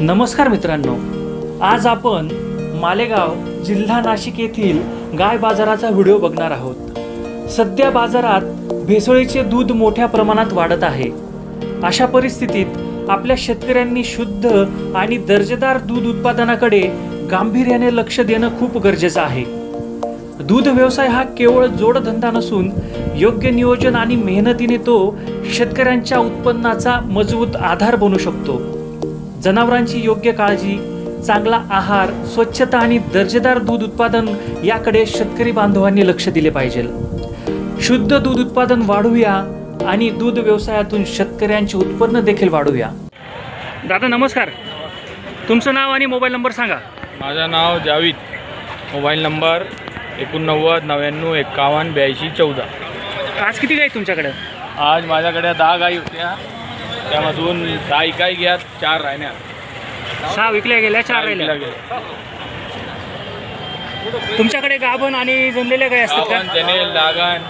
नमस्कार मित्रांनो, आज आपण मालेगाव जिल्हा नाशिक येथील गाय बाजाराचा व्हिडिओ बघणार आहोत। सध्या बाजारात भेसळीचे दूध मोठ्या प्रमाणात वाढत आहे। अशा परिस्थितीत आपल्या शेतकऱ्यांनी शुद्ध आणि दर्जेदार दूध उत्पादनाकडे गांभीर्याने लक्ष देणं खूप गरजेचं आहे। दूध व्यवसाय हा केवळ जोडधंदा नसून योग्य नियोजन आणि मेहनतीने तो शेतकऱ्यांच्या उत्पन्नाचा मजबूत आधार बनू शकतो। जनावरांची योग्य काळजी, चांगला आहार, स्वच्छता आणि दर्जेदार दूध उत्पादन याकडे शेतकरी बांधवांनी लक्ष दिले पाहिजे। शुद्ध दूध उत्पादन वाढवूया आणि दूध व्यवसायातून शेतकऱ्यांचे उत्पन्न देखील वाढवूया। दादा नमस्कार, तुमचं नाव आणि मोबाईल नंबर सांगा। माझं नाव जावीद, मोबाईल नंबर 89 99 51 82 14। आज किती गाय तुमच्याकडे? आज माझ्याकडे 10 गाई होत्या, त्यामधून 6 गाई घ्यात, 4 राहिल्या। 6 विकल्या गेल्या, 4 राहिल्या। तुमच्याकडे गाभण आणि जनलेल्या गाय असतात का? त्याने लागण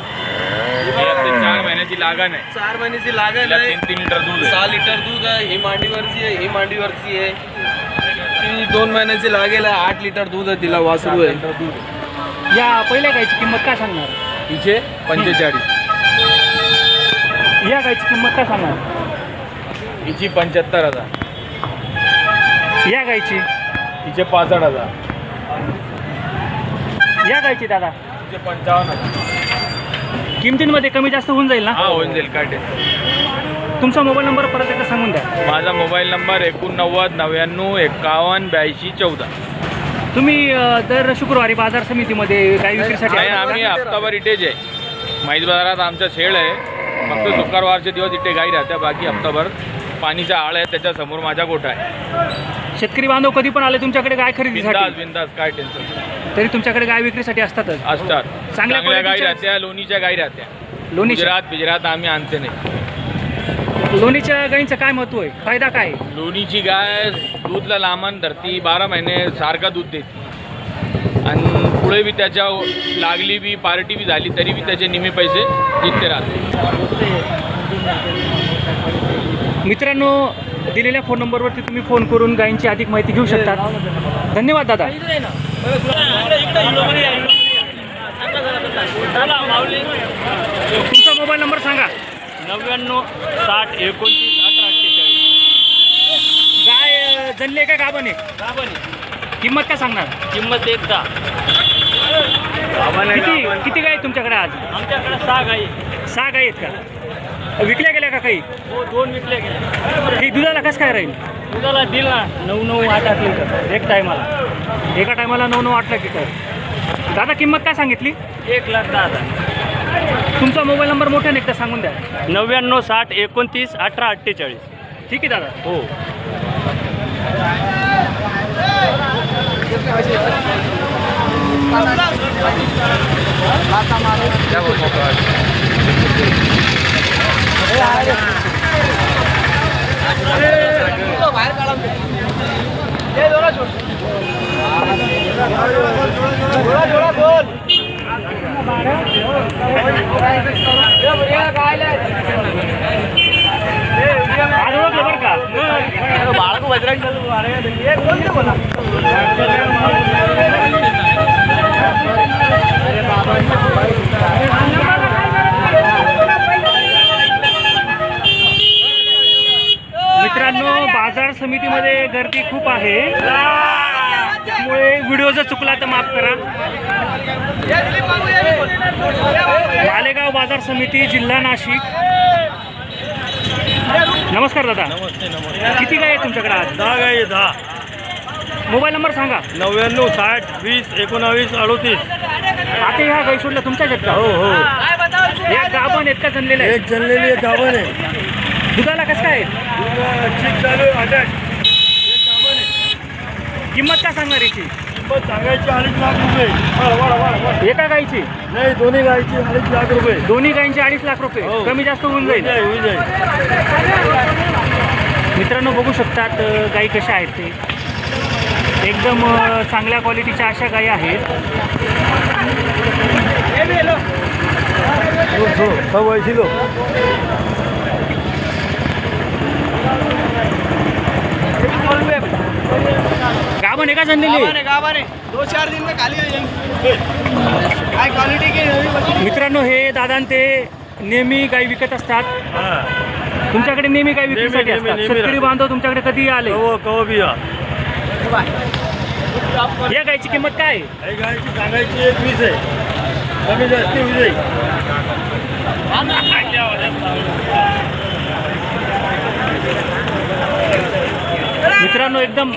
4 महिन्याची लागण आहे। 4 महिन्याची लागण आहे। 3 लिटर दूध, 6 लिटर दूध आहे। ही मांडीवरची आहे, ही मांडीवरची आहे। ती 2 महिन्याची लागेल आहे। 8 लिटर दूध आहे, तिला वासरू आहे। या पहिल्या गायची किंमत काय सांगणार? तिचे 45। या गायची किंमत काय सांगणार? हिची 75,000। या गायची? तिचे 65,000। या गायची दादा? तिचे 55,000। किमतींमध्ये कमी जास्त होऊन जाईल ना? हा, होऊन जाईल, काय टेन्शन। तुमचा मोबाईल नंबर परत एकदा सांगून द्या। माझा मोबाईल नंबर 89 99 51 82 14। तुम्ही दर शुक्रवारी बाजार समितीमध्ये गाय विक्रीसाठी नाही, आम्ही हप्ताभर इटेच आहे। माहीत बाजारात आमचा शेळ आहे, फक्त शुक्रवारचे दिवस इथे गाई राहत्या, बाकी हप्ताभर पाणीचा आळ आहे, त्याच्यासमोर माझा गोठा आहे। शेतकरी बांधव कधी पण आले तुमच्याकडे गाय बिंदास खरेदीसाठी बिंदास, काय टेन्शन। तरी तुमच्याकडे गाय विक्रीसाठी असतातच? असतात, चांगल्या गाई क्वालिटीच्या- राहत्या, लोणीच्या गाई राहत्या। लोणीच्या गुजरात आम्ही आणते नाही। लोणीच्या गायींचं काय महत्व आहे, फायदा काय आहे? लोणीची गाय दूधला लांबण धरती, 12 महिने सारखा दूध देते, आणि पुढे बी त्याच्या लागली बी पार्टी बी झाली तरी बी त्याचे निम्मे पैसे जितते राहते। मित्रांनो, दिलेल्या फोन नंबरवरती तुम्ही फोन करून गायींची अधिक माहिती घेऊ शकता। धन्यवाद दादा। तुमचा मोबाईल नंबर सांगा। 99 60 29 18 48। गाय जनले का गाभण आहे? किंमत काय सांगणार? किंमत एकदा किती गाय आहेत तुमच्याकडे आज? आमच्याकडे 6 गाई। 6 गाय आहेत का? विकल्या गेल्या का काही? हो, 2 विकले गेले। ही दुधाला कसं काय राहील? दुधाला दिल ना 9 8 लिटर एक टायमाला। एका टायमाला 9-8 लिटर। दादा किंमत काय सांगितली? 1,10,000। तुमचा मोबाईल नंबर मोठ्याने एकदा सांगून द्या। 99 60 29 18 48। ठीक आहे दादा। हो। आज ओळखलं बरं का? बाळक बजरंग मित्रांनो, बाजार समितीमध्ये गर्दी खूप आहे, त्यामुळे व्हिडिओ जर चुकला तर माफ करा। मालेगाव बाजार समिती, जिल्हा नाशिक। नमस्कार दादा। नमस्ते। किती गाय आहे तुमच्याकडे आज? 10 गाई, 10। मोबाईल नंबर सांगा। 99 60 20 19 38। आता ह्या गाई सोडल्या तुमच्याच आहेत का? हो हो। या गाभण आहेत का जनलेल्या आहेत? एक जनलेली एक गाभण आहे। दुधाला कसं काय आहे? ठीक चालू आहे। किंमत काय सांगणार याची? किंमत सांगायची 2.5 लाख रुपये। एका गायची? नाही, दोन्ही गायची 2.5 लाख रुपये। दोन्ही गायींचे 2.5 लाख रुपये। हो. कमी जास्त होऊन जाईल? होऊन जाईल। मित्रांनो, बघू शकतात गायी कशा आहेत ते। एकदम चांगल्या क्वालिटीच्या अशा गायी आहेत। सव्वा किलो रुपये गाभण आहे का जनलेली? गावाने 2-4 दिन में खाली हो जाएंगे. काय क्वालिटी की मित्रांनो, हे दादान ते नेहमी गाई विकत असतात. तुमच्याकडे नेहमी गाई विक्रीसाठी असतात. शेतकरी बांधव तुमच्याकडे कधी आले या गायची किंमत काय आहे? गायची सांगायची 21 आहे, कमी जास्ती होऊ जाईल. मित्रांनो, एकदम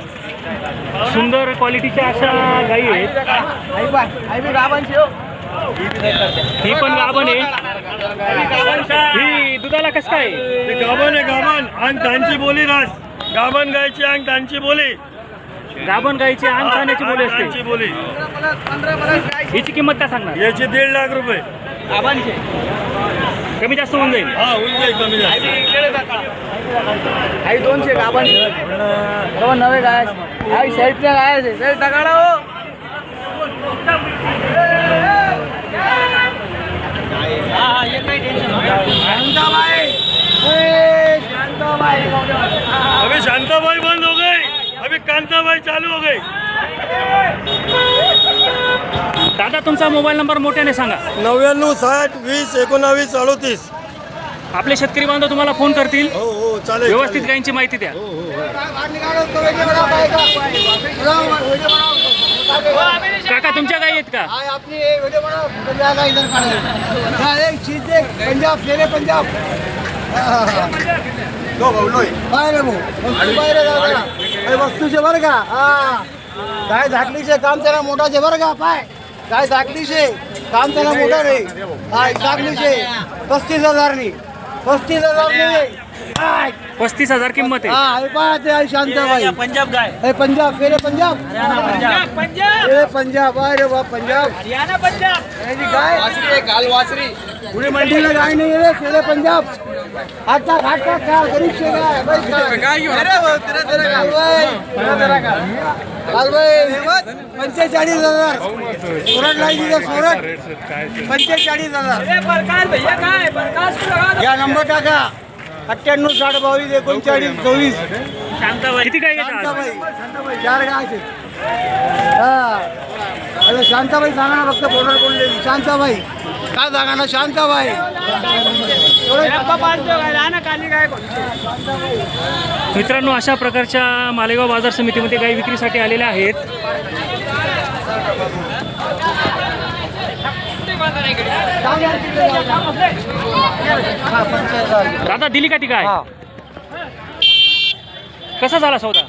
सुंदर क्वालिटीच्या अशा गायी आहेत. ही पण गाभण आहे. ही दुधाला कसं काय? ते गाभण आहे, गाभण. अंग त्यांची बोली रास. गाभण गायची अंग त्यांची बोली. गाभण गायची आण खाण्याची बोली त्यांची असते. बोली. हिची किंमत काय सांगणार? याची 1.5 लाख रुपये. कमी जास्त होऊन जाईल. हा, होऊन जाईल कमी जास्त. आई 200 गाभण नवे गाय आई साईडच्या गाय साईड टाकाडा हो. अभी शांताबाई बंद हो गई, अभी कांताबाई चालू हो गई. दादा, तुमचा मोबाईल नंबर मोठ्याने सांगा. 99 60 20 19 38. आपले शेतकरी बांधव तुम्हाला फोन करतील. हो हो, चालेल. व्यवस्थित गायींची माहिती द्या. काका, तुमच्या गायी आहेत का? पंजाब शेरे पंजाब वस्तूचे बरं का. हा, गाय झाकलीचे काम त्याला मोठाचे बरं का. पाय गाय झाकलीचे काम त्याला मोठा रे. हा, झाकलीचे 35,000 35,000 35,000 किंमत आहे. हा, हे पाहते आई शांताबाई पंजाब गाय. हे पंजाब शेरे पंजाब हे पंजाब. अरे वा, पंजाब गाय वासरी पुढे मंडीला गाय नाही रे. शेरे पंजाब आता घाटा का गरीब से गाय कालबाई 45,000 सोरट लाईची सोरट 45,000. या नंबर टाका 98 60 22 39 24. शांताबाई किती गाय घेतात? शांताबाई 4 गायचे. हा, अरे शांताबाई सांगा ना फक्त बॉर्डर कोणले. शांताबाई काय सांगा ना. शांताबाई मित्रांनो, अशा प्रकारच्या मालेगाव बाजार समितीमध्ये गाई विक्रीसाठी आलेल्या आहेत. दादा, दिली का ती गाय? कसा झाला सौदा?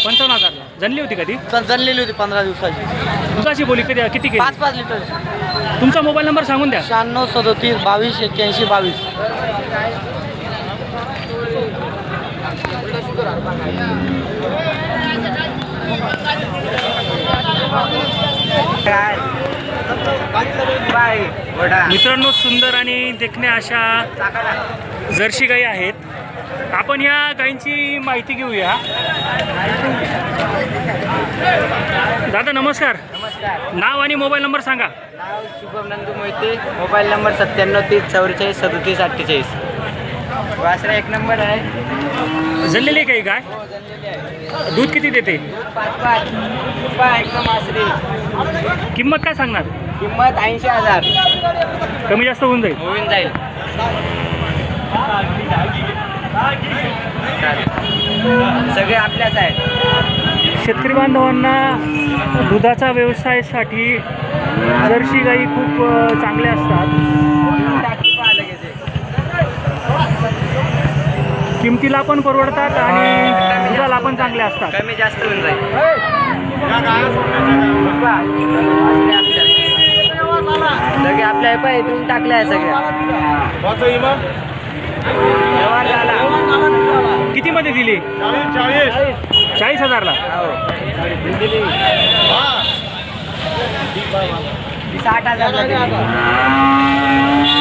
55,000ला. जनली होती का ती? जनलेली होती 15 दिवसाची. दुधाची बोली कधी किती केली? 5 लिटर. तुमचा मोबाईल नंबर सांगून द्या. 96 37 22 81 22. मित्रांनो, सुंदर आणि देखण्या अशा जर्सी गाई आहेत. आपण या गायींची माहिती घेऊया. दादा, नमस्कार. नाव आणि मोबाईल नंबर सांगा. नाव शुभम नंदू मोहिते. Mobile number 97 30 44 37 48. वासरा 1 नंबर आहे. जनलेली काही गाय? दूध किती देते? 5 एकदम आसरी. किंमत काय सांगणार? किंमत 80,000. कमी जास्त होऊन जाईल. होऊन जाईल. सगळे आपल्याच आहेत. शेतकरी बांधवांना दुधाचा व्यवसायासाठी जर्सी गाई खूप चांगल्या असतात. किमतीला पण परवडतात आणि दुधाला पण चांगल्या असतात. कमी जास्त होऊन जाईल. सगळे आपल्या पाय तुम्ही टाकल्या सगळ्या. व्यवहार झाला. किती मध्ये दिली? 40,000ला. हो. 60,000ला दिली.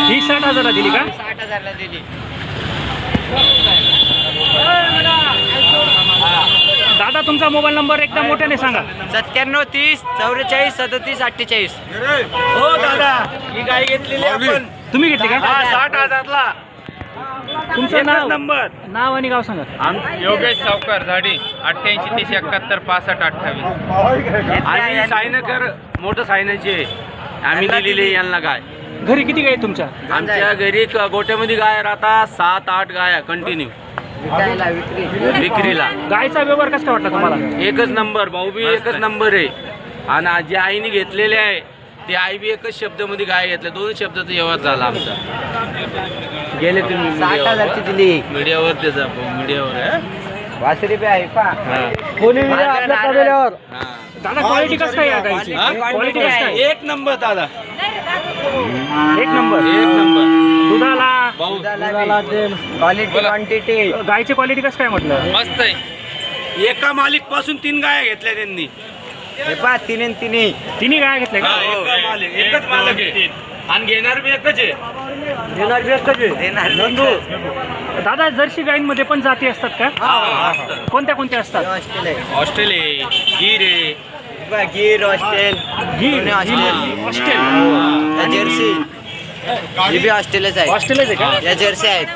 ही 60,000ला दिली का? 60,000ला दिली. दादा, तुमचा मोबाईल नंबर एकदा मोठ्याने सांगा. 97 30 44 37 48. हो दादा, ही गाय घेतलेली आपण. तुम्ही घेतली का? 60,000ला. तुमचं नाव नंबर नाव आणि गाव सांगा. योगेश सावकार झाडी 88 371 65 28. आम्ही सायनकर मोठं सायनाचे आम्ही दिलेले यांना गाय. घरी किती गाय आहेत तुमच्या? आमच्या घरी गोट्यामध्ये गाय राहतात 7-8 गाया कंटिन्यू विकायला विक्री विक्रीला. गायचा व्यवहार कसा वाटला तुम्हाला? एकच नंबर भाऊ बी एकच नंबर आहे. आणि जे आईने घेतलेले आहे ते आई बी एकच शब्दामध्ये गाय घेतल्या. 2 शब्दाचा व्यवहार झाला आमचा. गेले तुम्ही 60,000ची दिली. मीडियावर त्याचा मीडियावर वासरी बी आहे पा. कोणी दिलं आपल्या तबेल्यावर? दादा क्वालिटी कसं काय या गायची? क्वालिटी कसं काय? एक नंबर दादा. एक नंबर. दुधाला क्वालिटी क्वांटिटी. गायची क्वालिटी कसं काय म्हटलं? मस्त आहे. एका मालिक पासून 3 गाया घेतल्या त्यांनी. हे पा तिन्ही तिन्ही गाय घेतल्या का? एका मालिक एकच मालक आहे आणि घेणार बी एकच आहे. दादा जर्सी गायींमध्ये पण जाती असतात का? कोणत्या कोणत्या असतात? ऑस्ट्रेलिया गिर आहे. गिर ऑस्ट्रेल गीर ऑस्ट्रेल. ऑस्ट्रेल जर्सी ही बी ऑस्ट्रेलियाच आहे. ऑस्ट्रेलियाचे का? या जर्सी आहेत.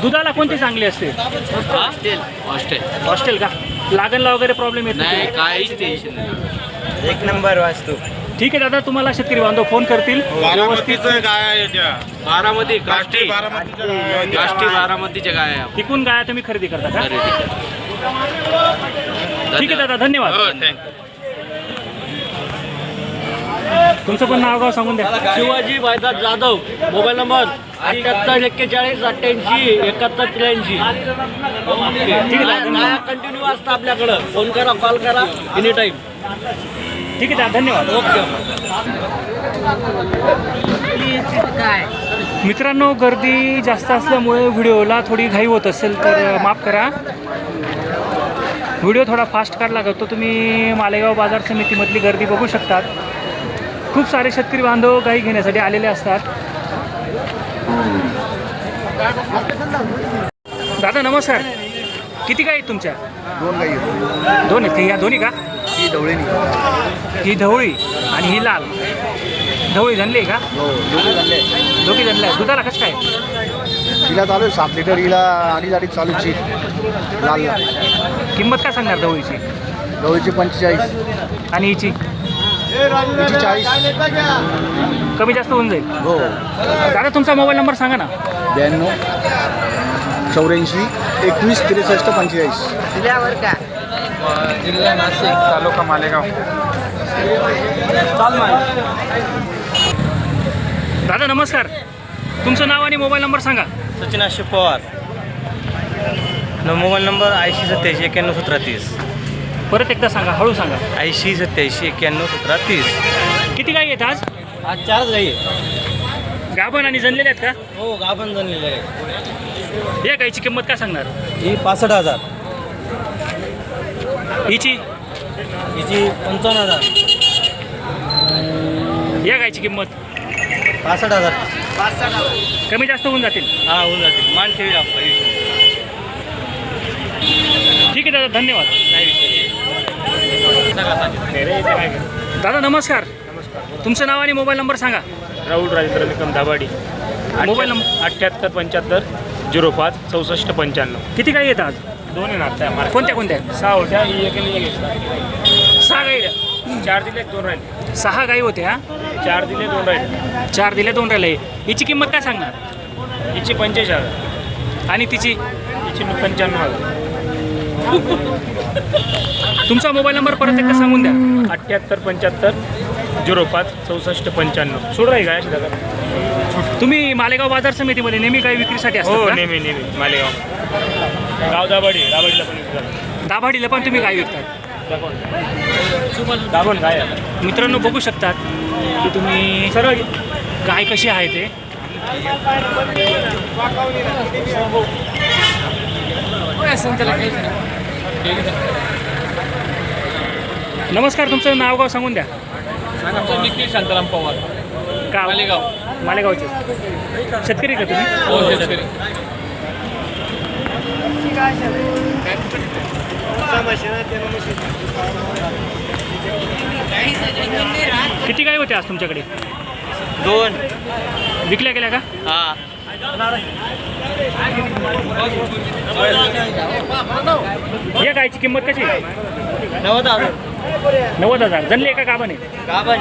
दुधाला कोणती चांगली असते? ऑस्ट्रेलिया ऑस्ट्रेल का? लागणला वगैरे प्रॉब्लेम येत नाही नाही? काहीच टेन्शन नाही. एक नंबर वास्तू. ठीक आहे दादा, तुम्हाला शेतकरी बांधव फोन करतील. व्यवस्थित बारामती काष्टी बारामतीच्या गाया टिकून गाया तुम्ही खरेदी करता का? खरेदी करतो. ठीक आहे दादा, धन्यवाद. हो, थँक्यू. तुमचं पण नाव गाव सांगून द्या. शिवाजी भाईदास जाधव. Mobile number 78 41 88 71 83. ठीक आहे दादा, धन्यवाद. कंटिन्यू असतं आपल्याकडं. फोन करा, कॉल करा एनी टाईम. ठीक आहे दादा, धन्यवाद. मित्रांनो, गर्दी जास्त असल्यामुळे व्हिडिओला थोडी घाई होत असेल तर माफ करा. व्हिडिओ थोडा फास्ट काढला जातो. तुम्ही मालेगाव बाजार समितीमधली गर्दी बघू शकतात. खूप सारे शेतकरी बांधव गाई घेण्यासाठी आलेले असतात. दादा नमस्कार. किती गाई आहेत तुमच्या? 2 गाई आहेत. 2 आहेत. ह्या दोन्ही का? ही ढवळीनी. ही ढवळी आणि ही लाल. ढवळी जनली आहे का? दोन्ही झाले. दोघी जनल्या. दुधाला कसं काय? हिला चालू आहे 7 लिटर. हिला 2.5 चालूची. लाल किंमत काय सांगणार ढवळीची? ढवळीची 45 आणि हिची हिची 40. कमी जास्त होऊन जाईल. हो. दादा तुमचा मोबाईल नंबर सांगा ना. 92 84 21 63 45. दिल्यावर का? जिल्हा नाशिक, तालुका मालेगाव. दादा नमस्कार. तुमचं नाव आणि मोबाईल नंबर सांगा. सचिन आशिफ पवार. Mobile number 80 87 91 17 30. परत एकदा सांगा, हळू सांगा. 80 87 91 17 30. किती गाई आहेत आज? आज 4 गाई आहे. गाभण आणि जनलेले आहेत का? हो, गाभण जणलेले आहे. या गाईची किंमत काय सांगणार? ही 65,000. हिची? हिची 55,000. या गाईची किंमत? 65,000. कमी जास्त होऊन जातील. हा, होऊन जाते. मान ठेवी आपण. ठीक आहे दादा, धन्यवाद. दादा नमस्कार. तुमचं नाव आणि मोबाईल नंबर सांगा. राहुल राजेंद्र निकम दाभाडी. Mobile number 78 75 05 64 95. किती गाई आहेत आज? 2 आहे ना आता. कोणत्या कोणत्या? 6 होत्या. ही एक आणि एक. 6 गाई. 4 दिले 2 राहिले. 6 गाई होत्या. 4 दिले 2 राहिले. 4 दिले 2 राहिले. हिची किंमत काय सांगणार? हिची 45,000. आणि तिची? हिची 95,000. तुमचा मोबाईल नंबर परत एकदा सांगून द्या. 78 75 05 64 95. सोड राही काय अशी दादा. तुम्ही मालेगाव बाजार समितीमध्ये नेहमी गाई विक्रीसाठी असतात हो, का? नेहमी मालेगाव गाव दाभाडी दाभाडीला पण विकतात. दाभाडीला पण तुम्ही गाई विकतात? दाभण काय आहे? मित्रांनो बघू शकतात की तुम्ही सर्व गाय कशी आहे ते. नमस्कार. तुमचं नाव गाव सांगून द्या. निखिल शांताराम पवार. गाव? मालेगाव. मालेगावचे शेतकरी का तुम्ही? हो, शेतकरी. किती गाय होते आज तुमच्याकडे? 2. विकल्या गेल्या का? हा. या गायची किंमत कशी आहे? 90,000. 90,000. जनली आहे का गाभण आहे? गाभण.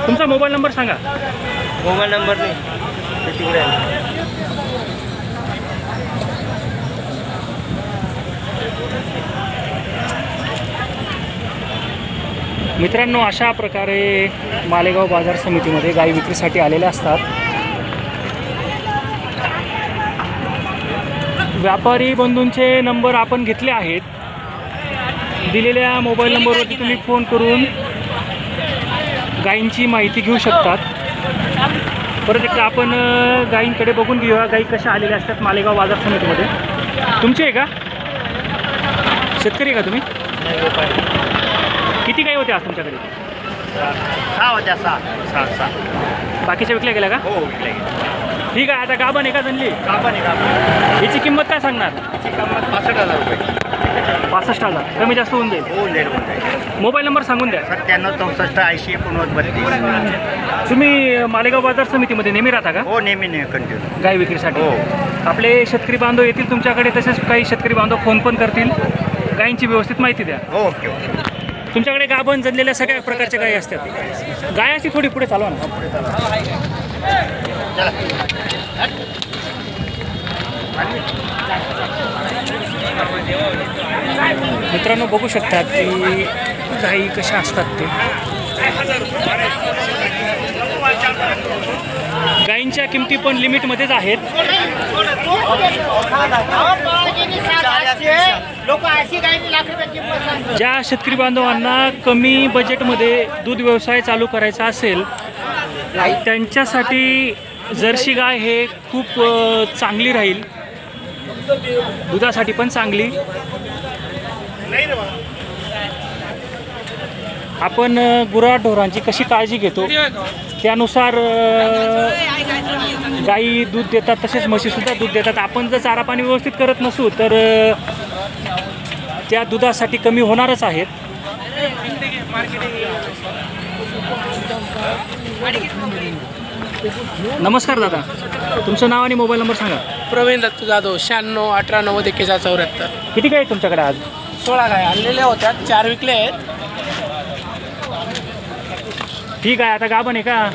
तुमचा मोबाईल नंबर सांगा. मोबाईल नंबर नाही ते तिकडे आहे. मित्रांनो, अशा प्रकारे मालेगाव बाजार समितीमध्ये गाई विक्रीसाठी आलेल्या असतात. व्यापारी बंधूंचे नंबर आपण घेतले आहेत. दिलेल्या मोबाईल नंबरवरती तुम्ही फोन करून गायींची माहिती घेऊ शकतात. परत एकदा आपण गायींकडे बघून घेऊया गायी कशा आलेल्या असतात मालेगाव बाजार समितीमध्ये. तुमची आहे का? शेतकरी आहे का तुम्ही? किती गाई होत्या आज तुमच्याकडे? 6 होत्या. 6. बाकीच्या विकल्या गेल्या का? हो, विकल्या गेल्या. ठीक आहे. आता गाभण आहे का जनली? गाभण आहे. गाभण. याची किंमत काय सांगणार? त्याची किंमत 65,000 रुपये. 65,000. कमी जास्त होऊन जाईल. होऊन जाईल. मोबाईल नंबर सांगून द्या. 97 64 80 89 तुम्ही मालेगाव बाजार समितीमध्ये नेहमी राहता का? हो, नेहमी कंटिन्यू. गाय विक्रीसाठी? हो. आपले शेतकरी बांधव येतील तुमच्याकडे, तसेच काही शेतकरी बांधव फोन पण करतील. गायींची व्यवस्थित माहिती द्या. हो, ओके. तुमच्याकडे गाभण जनलेल्या सगळ्या प्रकारच्या गायी असतात. गायाची थोडी पुढे चालवा ना. मित्रांनो, बघू शकतात की गायी कशा असतात ते. गायींच्या किमती पण लिमिटमध्येच आहेत. ज्या शेतकरी बांधवांना कमी बजेटमध्ये दूध व्यवसाय चालू करायचा असेल त्यांच्यासाठी जर्सी गाय हे खूप चांगली राहील. दुधासाठी पण चांगली. आपण गुराढोरांची कशी काळजी घेतो त्यानुसार गाई दूध देतात, तसेच म्हशीसुद्धा दूध देतात. आपण जर चारा पाणी व्यवस्थित करत नसू तर त्या दुधासाठी कमी होणारच आहेत. नमस्कार दादा, तुमचं नाव आणि मोबाईल नंबर सांगा. प्रवीण दत्त जाधव 96 18 90 41 74. किती काय तुमच्याकडे आज? 16 गाय आणलेल्या होत्या, 4 विकले आहेत. ठीक आहे. आता गाभण आहे का?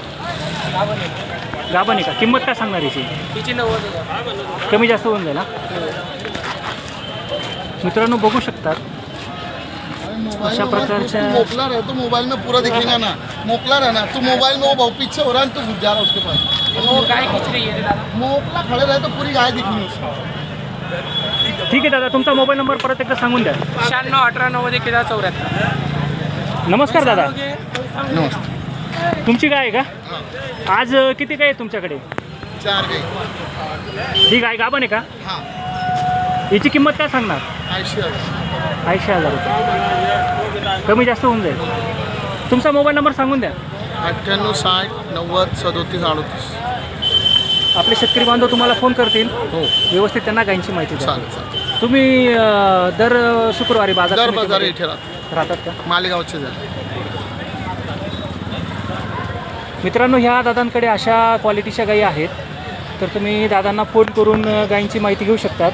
गाभण आहे का? किंमत काय सांगणार याची? तिची 90,000. कमी जास्त होऊन जाईल. मित्रांनो, बघू शकतात अशा प्रकारच्या. मोकला रहे तो मोबाइल में पूरा दिखेगा ना. मोकला रहना तू मोबाइल में, वो बहुत पीछे हो रहा है, तू घुस जा रहा है उसके पास. वो गाय खींच रही है दादा. मोकला खड़े रहे तो पूरी गाय दिखनी उसको. ठीक आहे दादा, तुमचा मोबाईल नंबर परत एकदा सांगून द्या. 96 18 90 41 74. नमस्कार दादा, नमस्ते. तुमची गाय आहे का? आज किती गाय आहे तुमच्याकडे? 4 गाय. ही गाय गाभण आहे का? हाँ. याची किंमत काय सांगणार? 80,000 रुपये. कमी जास्त होऊन जाईल. तुमचा मोबाईल नंबर सांगून द्या. 98 60 90 37 38. आपले शेतकरी बांधव तुम्हाला फोन करतील. हो, व्यवस्थित त्यांना गायींची माहिती द्या. चालेल. तुम्ही दर शुक्रवारी बाजार दर बाजार समितीमध्ये इथे राहतात का? मालेगावचे झाले. मित्रांनो, ह्या दादांकडे अशा क्वालिटीच्या गायी आहेत, तर तुम्ही दादांना फोन करून गायींची माहिती घेऊ शकतात.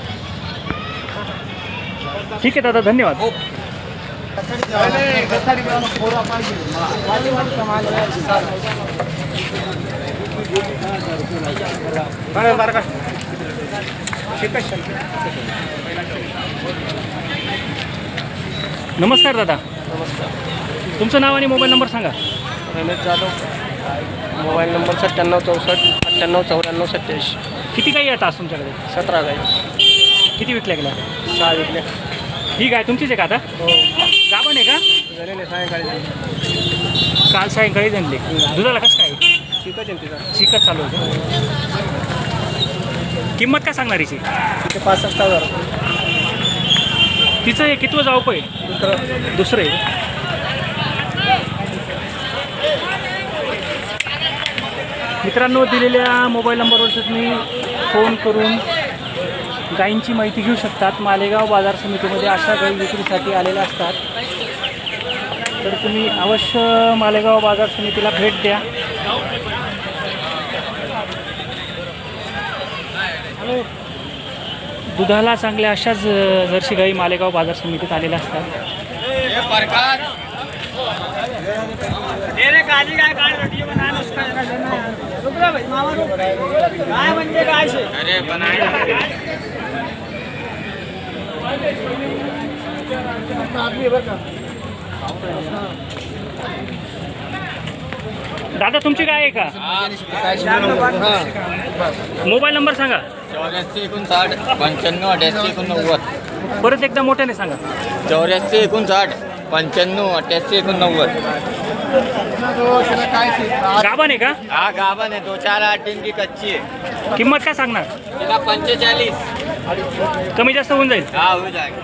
ठीक आहे दादा, धन्यवाद. नमस्कार दादा. नमस्कार. तुमचं नाव आणि मोबाईल नंबर सांगा. रमेश जाधव. Mobile number 97 64 98 94 87. किती गायी आहेत आज तुमच्याकडे? 17 गाय. किती विकल्या गेल्या? 6 विकल्या. ही गाय तुमचीच आहे का? आता हो. गाभण आहे का? झालेले सायंकाळी. काल सायंकाळी जनली. दुधाला कसं काय? चिकच आहे तिचा. चिकट चालू होतं. किंमत काय सांगणार याची? तिथे 65,000. तिचं हे कितवं जावप आहे? दुसरं आहे. मित्रांनो, दिलेल्या मोबाईल नंबरवर तुम्ही फोन करून गायींची माहिती घेऊ शकतात. मालेगाव बाजार समितीमध्ये अशा गायी विक्रीसाठी आलेल्या असतात. तर तुम्ही अवश्य मालेगाव बाजार समितीला भेट द्या. दुधाला चांगल्या अशाच जर्सी गायी मालेगाव बाजार समितीत आलेल्या असतात. दादा तुमची काय आहे का? मोबाईल नंबर सांगा. 84 59 88 89. परत एकदा मोठ्याने सांगा. 84 59 95 88 89. गाभण आहे का? हा गाभण आहे. 2-4 दिन की कच्ची आहे. किंमत काय सांगणार? तिला 45. कमी जास्त होऊन जाईल. हा हो जाएगा.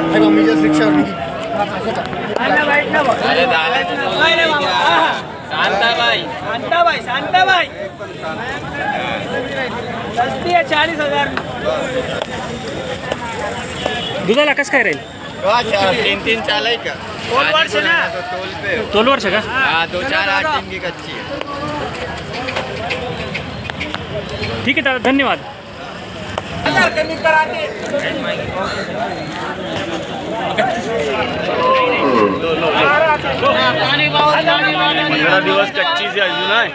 अरे शांताबाई 40,000. दुधाला कसं काय राहील? 3 चाल का? तोल वर्ष का? हाँ 2-4 दिन की कच्ची है. ठीक आहे दादा, धन्यवाद. 15 दिवस कच्ची से अजून आहे.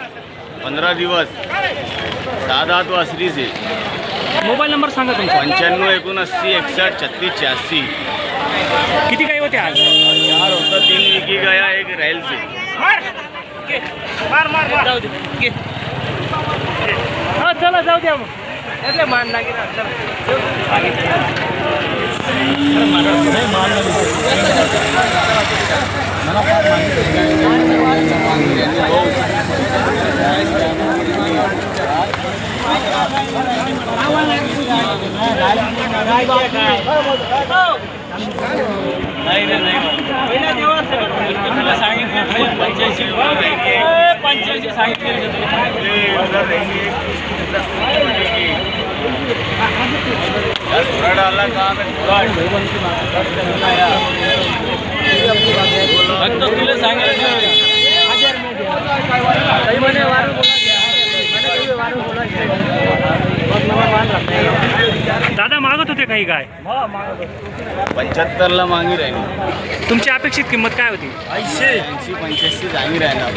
15 दिवस 7 वासरी से. मोबाईल नंबर सांगा तुमचा. 95 79 61 36 86. किती गाई होते आज? 4 होता, 3 विकी गया, 1 राहील से. जाऊ दे. हा चला जाऊ द्या मग. मान लागेल. नाही रे नाही. 85 सांगितले. फक्त तुला सांगायचं. दादा मागत होते काही काय? 75 मागी राहिली. तुमची अपेक्षित किंमत काय होती? 80-85 जागी राहणार.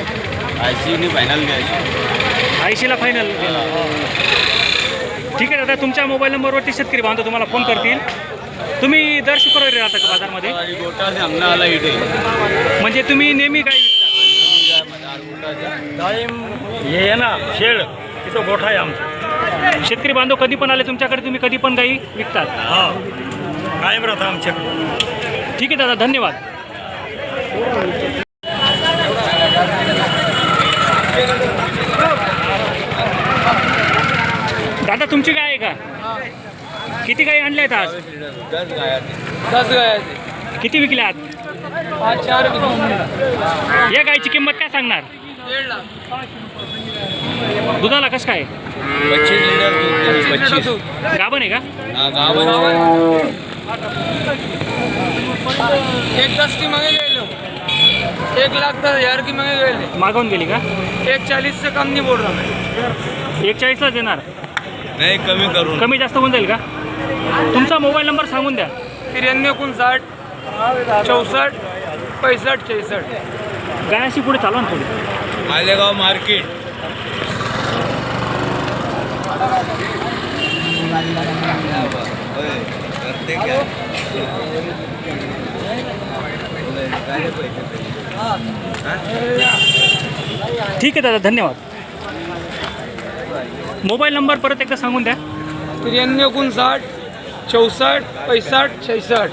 80 फायनल घ्यायची. 80 ला फायनल. ठीक आहे दादा, तुमच्या मोबाईल नंबरवरती शेतकरी बांधव तुम्हाला फोन करतील. तुम्ही दर शुक्रवारी राहता का बाजारमध्ये? गोटा से हमने आला इथे. म्हणजे तुम्ही नेहमी काय विकता? हे ना शेड तिथं गोठा आहे आमचा. शेतकरी बांधव कधी पण आले तुमच्याकडे, तुम्ही कधी पण गाई विकतात? हा कायम राहता आमच्याकडे. ठीक आहे दादा, धन्यवाद. दादा तुमची गाय आहे का? किती गाई आणल्या आहेत आज? 10 गाय. किती विकल्या आज? 4 या गायची किंमत काय सांगणार? 1.5 लाख. दुधाला कसं काय? 25 लिटर दूध. 25. गाभण आहे का? गावन 1.10 की मांगे गए लो. 1,10,000 की मांगे गए. मागवून गेली का? 140 से कम नहीं बोल रहा मैं. 41ला देणार. नाही कमी करून. कमी जास्त होऊन जाईल का? तुमचा मोबाईल नंबर सांगून द्या. 93 59 64 65 66. गायाशी पुढे चालवा ना थोडी. मालेगाव मार्केट. ठीक आहे दादा, धन्यवाद. मोबाईल नंबर परत एकदा सांगून द्या. 93 59 64 65 66.